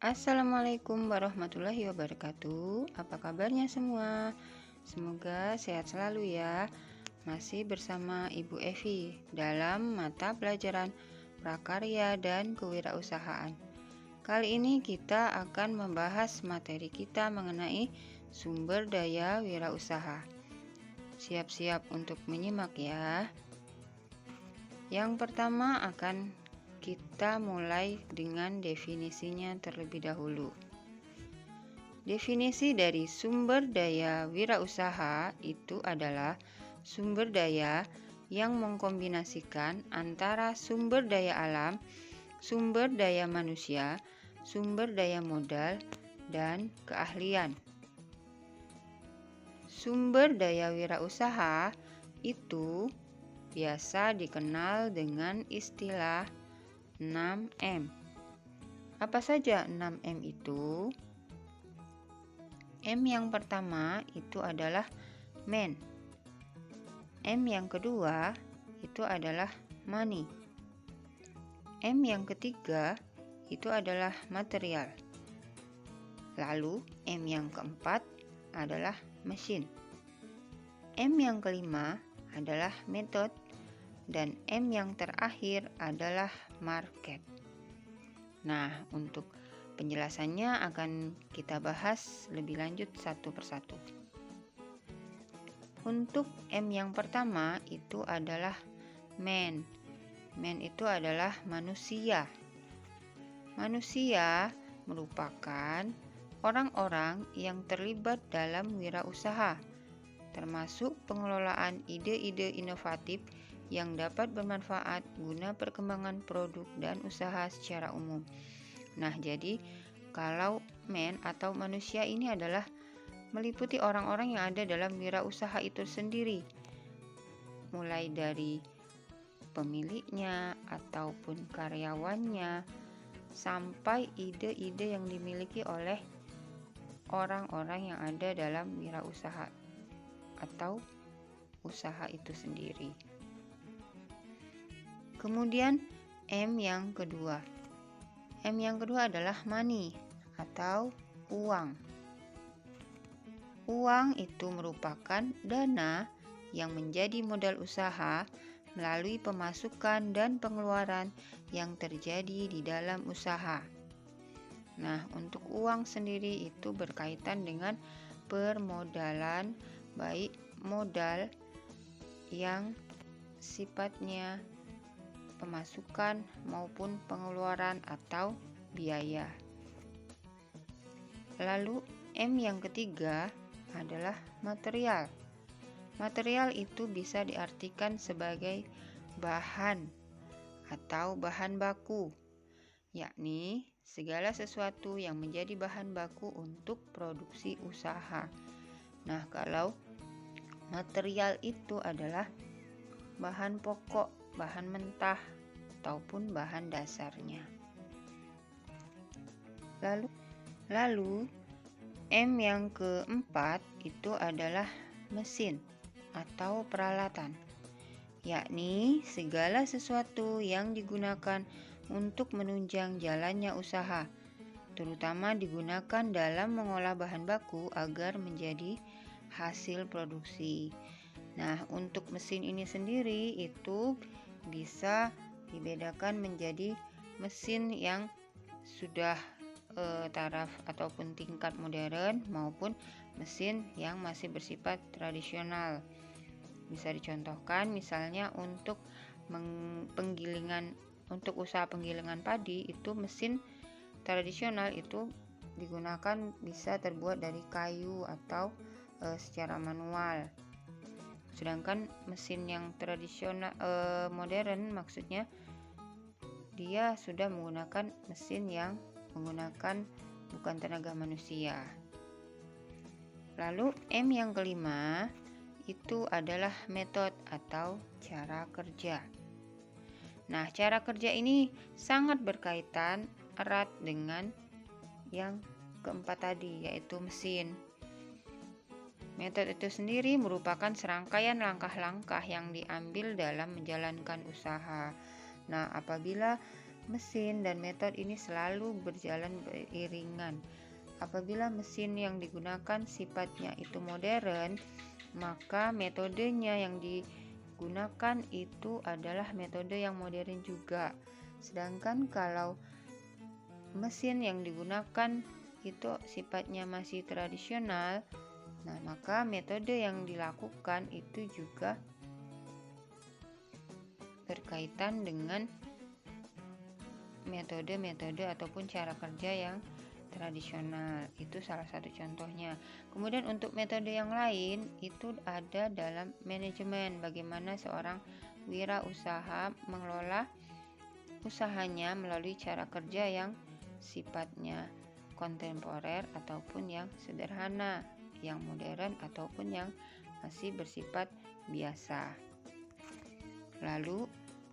Assalamualaikum warahmatullahi wabarakatuh. Apa kabarnya semua? Semoga sehat selalu ya. Masih bersama Ibu Evi dalam mata pelajaran prakarya dan kewirausahaan. Kali ini kita akan membahas materi kita mengenai sumber daya wirausaha. Siap-siap untuk menyimak ya. Yang pertama akan kita mulai dengan definisinya terlebih dahulu. Definisi dari sumber daya wirausaha itu adalah sumber daya yang mengkombinasikan antara sumber daya alam, sumber daya manusia, sumber daya modal, dan keahlian. Sumber daya wirausaha itu biasa dikenal dengan istilah 6M. Apa saja 6M itu? M yang pertama itu adalah man. M yang kedua itu adalah money. M yang ketiga itu adalah material. Lalu M yang keempat adalah mesin. M yang kelima adalah method. Dan M yang terakhir adalah market. Nah, untuk penjelasannya akan kita bahas lebih lanjut satu persatu. Untuk M yang pertama itu adalah man. Man itu adalah manusia. Manusia merupakan orang-orang yang terlibat dalam wirausaha, termasuk pengelolaan ide-ide inovatif yang dapat bermanfaat guna perkembangan produk dan usaha secara umum. Nah, jadi kalau man atau manusia ini adalah meliputi orang-orang yang ada dalam wirausaha itu sendiri, mulai dari pemiliknya ataupun karyawannya sampai ide-ide yang dimiliki oleh orang-orang yang ada dalam wirausaha atau usaha itu sendiri. Kemudian M yang kedua. M yang kedua adalah money atau uang. Uang itu merupakan dana yang menjadi modal usaha melalui pemasukan dan pengeluaran yang terjadi di dalam usaha. Nah, untuk uang sendiri itu berkaitan dengan permodalan, baik modal yang sifatnya pemasukan maupun pengeluaran atau biaya. Lalu M yang ketiga adalah material. Material itu bisa diartikan sebagai bahan atau bahan baku, yakni segala sesuatu yang menjadi bahan baku untuk produksi usaha. Nah, kalau material itu adalah bahan pokok, bahan mentah, ataupun bahan dasarnya. Lalu M yang keempat itu adalah mesin atau peralatan, yakni segala sesuatu yang digunakan untuk menunjang jalannya usaha, terutama digunakan dalam mengolah bahan baku agar menjadi hasil produksi. Nah, untuk mesin ini sendiri itu bisa dibedakan menjadi mesin yang sudah taraf ataupun tingkat modern maupun mesin yang masih bersifat tradisional. Bisa dicontohkan misalnya untuk usaha penggilingan padi itu mesin tradisional itu digunakan bisa terbuat dari kayu atau secara manual. Sedangkan mesin yang tradisional modern maksudnya dia sudah menggunakan mesin yang menggunakan bukan tenaga manusia. Lalu M yang kelima itu adalah metode atau cara kerja. Nah, cara kerja ini sangat berkaitan erat dengan yang keempat tadi, yaitu mesin. Metode itu sendiri merupakan serangkaian langkah-langkah yang diambil dalam menjalankan usaha. Nah, apabila Mesin dan metode ini selalu berjalan beriringan. Apabila mesin yang digunakan sifatnya itu modern, maka metodenya yang digunakan itu adalah metode yang modern juga. Sedangkan kalau mesin yang digunakan itu sifatnya masih tradisional, nah maka metode yang dilakukan itu juga berkaitan dengan metode-metode ataupun cara kerja yang tradisional. Itu salah satu contohnya. Kemudian untuk metode yang lain itu ada dalam manajemen, bagaimana seorang wirausaha mengelola usahanya melalui cara kerja yang sifatnya kontemporer ataupun yang sederhana, yang modern ataupun yang masih bersifat biasa. Lalu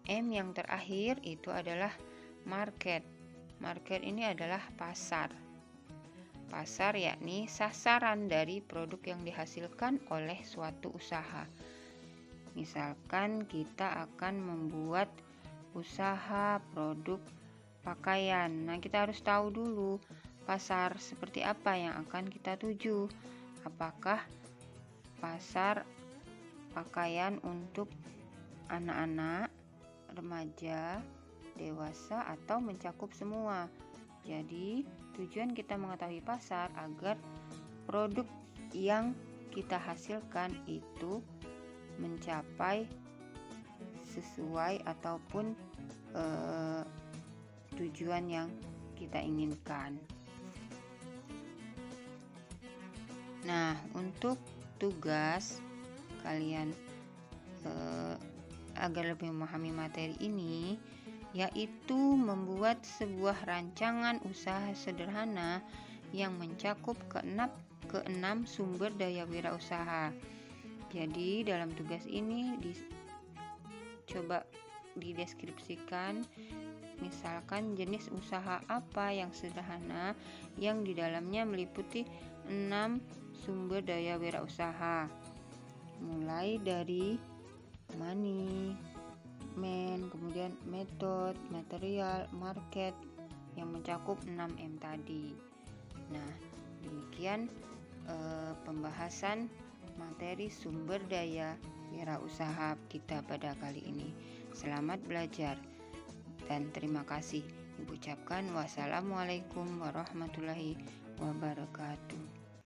M yang terakhir itu adalah market. Market ini adalah pasar. Pasar yakni sasaran dari produk yang dihasilkan oleh suatu usaha. Misalkan kita akan membuat usaha produk pakaian. Nah, kita harus tahu dulu pasar seperti apa yang akan kita tuju. Apakah pasar pakaian untuk anak-anak, remaja, dewasa, atau mencakup semua. Jadi, tujuan kita mengetahui pasar agar produk yang kita hasilkan itu mencapai sesuai ataupun tujuan yang kita inginkan. Nah, untuk tugas kalian agar lebih memahami materi ini, yaitu membuat sebuah rancangan usaha sederhana yang mencakup keenam sumber daya wirausaha. Jadi dalam tugas ini coba dideskripsikan, misalkan jenis usaha apa yang sederhana yang di dalamnya meliputi 6 sumber daya wirausaha, mulai dari money, man, kemudian method, material, market yang mencakup 6M tadi. Nah, demikian pembahasan materi sumber daya wirausaha kita pada kali ini. Selamat belajar dan terima kasih. Ibu ucapkan wassalamualaikum warahmatullahi wabarakatuh.